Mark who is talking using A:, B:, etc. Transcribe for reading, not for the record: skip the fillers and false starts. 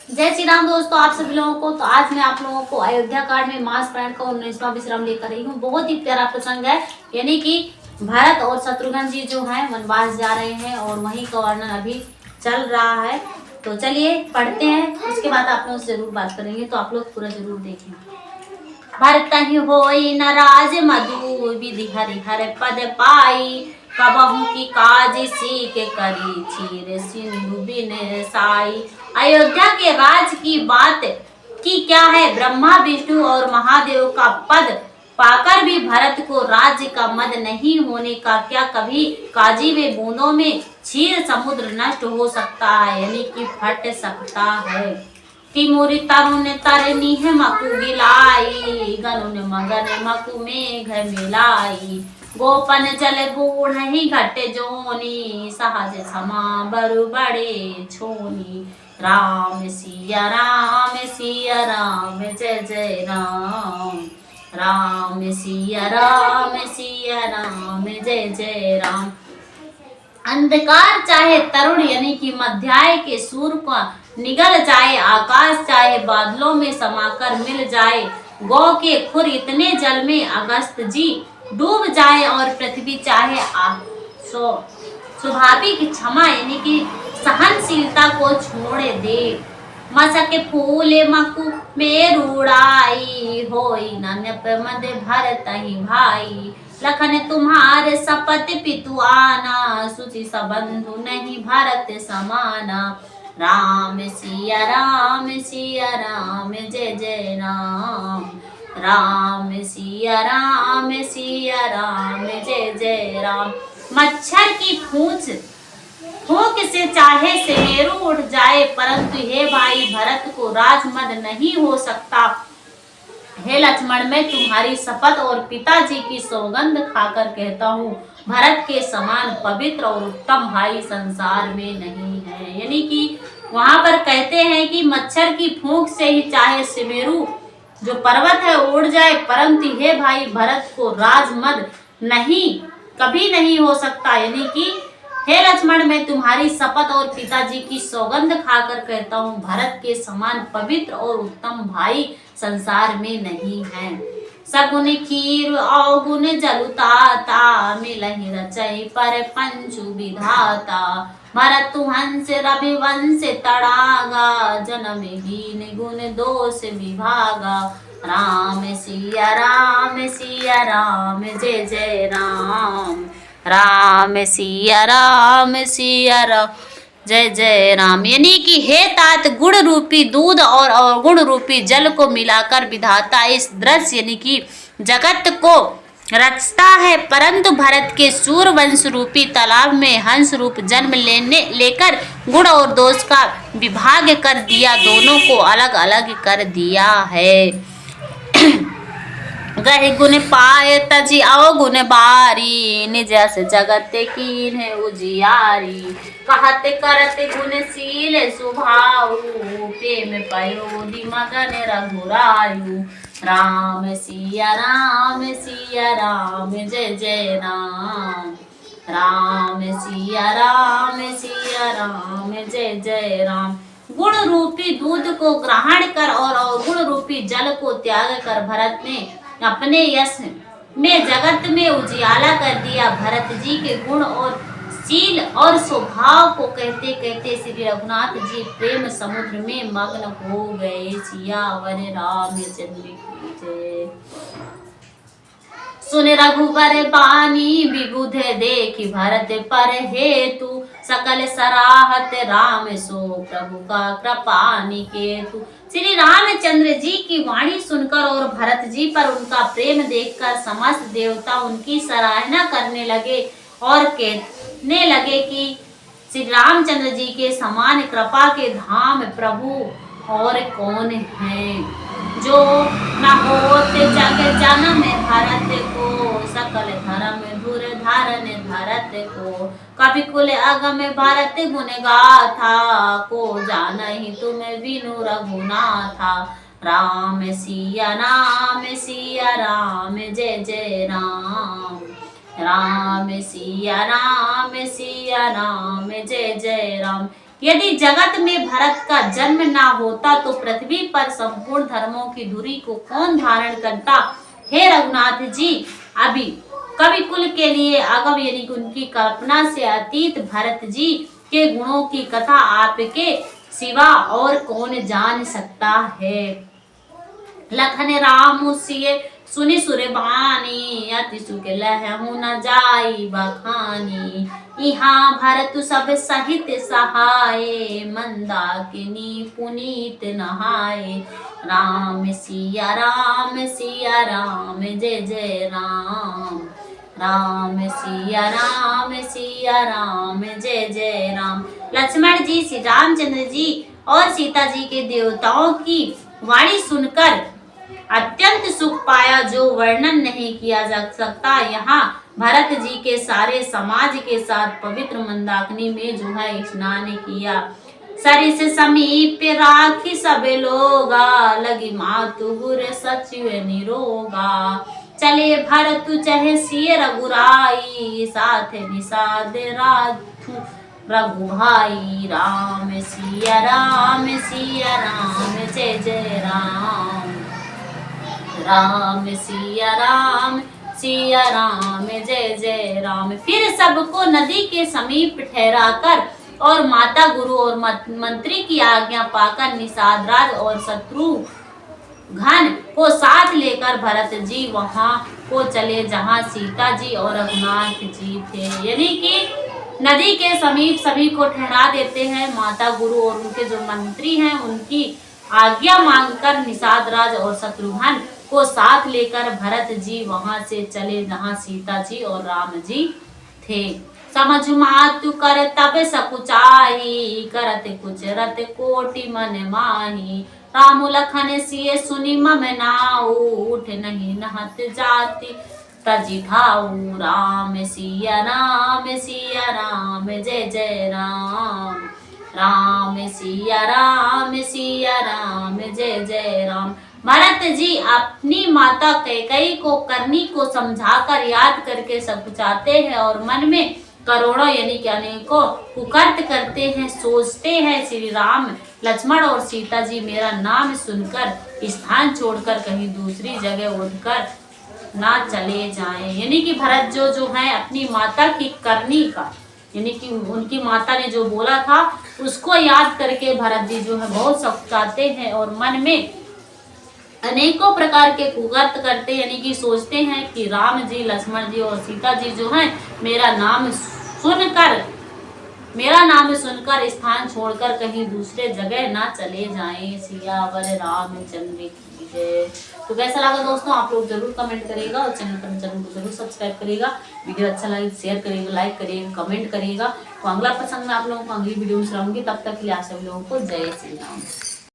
A: जय श्री राम दोस्तों, आप सभी लोगों को। तो आज मैं आप लोगों को अयोध्या कांड में मास प्राण का 19वां विश्राम लेकर आई हूँ। बहुत ही प्यारा प्रसंग है, यानी कि भरत और शत्रुघ्न जी जो हैं वनवास जा रहे हैं और वहीं का वर्णन अभी चल रहा है। तो चलिए पढ़ते हैं, उसके बाद आप लोगों से जरूर बात करेंगे, तो आप लोग पूरा जरूर देखें। भरत ही होई न राज मधु, विधि हरिहर पद पाई। कबहू की काज सीख करी, चीर सिंधु बिन साई। अयोध्या के राज की बात की क्या है, ब्रह्मा विष्णु और महादेव का पद पाकर भी भरत को राज्य का मद नहीं होने का क्या कभी काजी वे बूंदों में क्षीर समुद्र नष्ट हो सकता है, यानी कि फट सकता है। तिमुरी तरुण तरनी है मकु गिलाई, गनुन मगन मकु मेघ मिलाई। गोपन जल बूढ़ ही घट जोनी, सहज क्षमा बरु बड़े छोनी। राम सिया राम सिया राम, जय जय राम। राम सिया राम, जय जय राम। अंधकार चाहे तरुण यानी कि मध्याय के सूर्य का निगल जाए, आकाश चाहे बादलों में समाकर मिल जाए। गौ के खुर इतने जल में अगस्त जी डूब जाए, और पृथ्वी चाहे स्वाभाविक क्षमा यानी कि सहनशीलता को छोड़ दे। मसक फूल मकु में रूड़ाई, होई ननप मद भरत ही भाई। लखन तुम्हारे सपत पितु आना, सुचि सबंधु नहीं भरत समाना। राम सिया राम, जय जय राम। राम सिया राम, जय जय राम। मच्छर की फूंक से चाहे सेमेरू उठ जाए, परंतु हे भाई भरत को राजमद नहीं हो सकता। हे लक्ष्मण, मैं तुम्हारी शपथ और पिताजी की सौगंध खाकर कहता हूँ, भरत के समान पवित्र और उत्तम भाई संसार में नहीं है। यानी कि वहां पर कहते हैं कि मच्छर की फूंक से ही चाहे सिमेरू जो पर्वत है उड़ जाए, परंतु हे भाई भरत को राजमद नहीं कभी नहीं हो सकता। यानी कि हे लक्ष्मण, मैं तुम्हारी शपथ और पिताजी की सौगंध खाकर कहता हूँ, भरत के समान पवित्र और उत्तम भाई संसार में नहीं है। सगुन खीर अवगुण जलुताता, मिलहि रचई पर पंचु विधाता। भरत हंस रविवंश तड़ागा, जन्म हीन गुण दोष विभागा। राम सिया राम, जय जय राम। राम सिया राम, जय जय राम। यानी कि हे तात, गुण रूपी दूध और अवगुण रूपी जल को मिलाकर विधाता इस दृश्य यानी कि जगत को रचता है, परंतु भरत के सूर्यवंश रूपी तालाब में हंस रूप जन्म लेकर गुण और दोष का विभाग कर दिया, दोनों को अलग अलग कर दिया है। गहि गुण पाए तजी अवगुण बारी, निज से जगत कीन है उजियारी। कहत करत गुणशील स्वभाव, प्रेम पयोधि मगन रघुरायु। राम सिया राम, जय जय राम। राम सिया राम, जय जय राम। गुण रूपी दूध को ग्रहण कर और अवगुण रूपी जल को त्याग कर भरत ने अपने यश में जगत में उजियाला कर दिया। भरत जी के गुण और शील और स्वभाव को कहते कहते श्री रघुनाथ जी प्रेम समुद्र में मग्न हो गए। सियावर रामचंद्र की जय। सुन रघुबर बानी विबुध देखि, भरत पर हेतु सकल सराहत। राम सो प्रभु का कृपा निकेतु। श्री रामचंद्र जी की वाणी सुनकर और भरत जी पर उनका प्रेम देखकर समस्त देवता उनकी सराहना करने लगे और कहने लगे कि श्री रामचंद्र जी के समान कृपा के धाम प्रभु और कौन है। जो न होते जग जन्म भरत को, सकल धर्म धुर धारण भरत को। कवि कुल अगम भरत गुण गाथा, को जान ही तुम बिनु रघुनाथा। राम सिया राम, जय जय राम। राम सिया राम, जय जय राम। यदि जगत में भरत का जन्म ना होता तो पृथ्वी पर संपूर्ण धर्मों की धुरी को कौन धारण करता। हे रघुनाथ जी, अभी कवि कुल के लिए अगम यानी कि उनकी कल्पना से अतीत भरत जी के गुणों की कथा आपके सिवा और कौन जान सकता है। लखन राम सिए सुनि सुर बानी, अति सुख लहु न जाई बखानी। यहाँ भरत सब सहित सहाय, मंदाकिनी पुनीत नहाय। राम सिया राम जय जय राम। राम सिया राम जय जय राम। लक्ष्मण जी श्री रामचंद्र जी और सीता जी के देवताओं की वाणी सुनकर अत्यंत सुख पाया, जो वर्णन नहीं किया जा सकता। यहाँ भरत जी के सारे समाज के साथ पवित्र मंदाकिनी में जो है स्नान किया। सरिस समीप राखी सब लोगा, लगी मातु गुर सचिव निरोगा। चले भरत चाहे सिय रघुराई, साथ निषाद राधु रघु भाई। राम सिया राम जय जय राम। राम सिया राम जय जय राम। फिर सबको नदी के समीप ठहराकर और माता गुरु और मंत्री की आज्ञा पाकर निषाद राज और शत्रुघ्न को साथ लेकर भरत जी वहां को चले जहां सीता जी और रघुनाथ जी थे। यानी कि नदी के समीप सभी को ठहरा देते हैं। माता गुरु और उनके जो मंत्री हैं उनकी आज्ञा मांगकर निषाद राज और शत्रुघ्न को साथ लेकर भरत जी वहां से चले जहां सीता जी और राम जी थे। समझ मातु कर तब सकुचाही, करत कुछ रत कोटि मन माही। राम लखन सिए सुनि मम नाऊ, उठ नहीं नहत जाति तजि ठाऊ। राम सिया राम जय जय राम। राम सिया राम जय जय राम। भरत जी अपनी माता कैकेयी को करनी को समझाकर याद करके सकुचाते हैं और मन में करोड़ों यानी कि अनेकों कुकर्त करते हैं। सोचते हैं श्री राम लक्ष्मण और सीता जी मेरा नाम सुनकर स्थान छोड़कर कहीं दूसरी जगह उठकर ना चले जाएं। यानी कि भरत जो है अपनी माता की करनी का यानी कि उनकी माता ने जो बोला था उसको याद करके भरत जी जो है बहुत सकुचाते हैं और मन में अनेकों प्रकार के कुकर्त करते यानी कि सोचते हैं कि राम जी लक्ष्मण जी और सीता जी जो हैं मेरा नाम सुनकर स्थान छोड़कर कहीं दूसरे जगह ना चले जाएं। सियावर रामचंद्र की जय। तो कैसा लगा दोस्तों, आप लोग जरूर कमेंट करिएगा और चैनल को जरूर सब्सक्राइब करिएगा। वीडियो अच्छा लगे शेयर करिएगा, लाइक करिएगा, कमेंट करिएगा। तो अगला प्रसंग में आप लोगों को अगली वीडियो में सुनाऊंगी। तब तक के लिए आप सभी लोगों को जय श्री राम।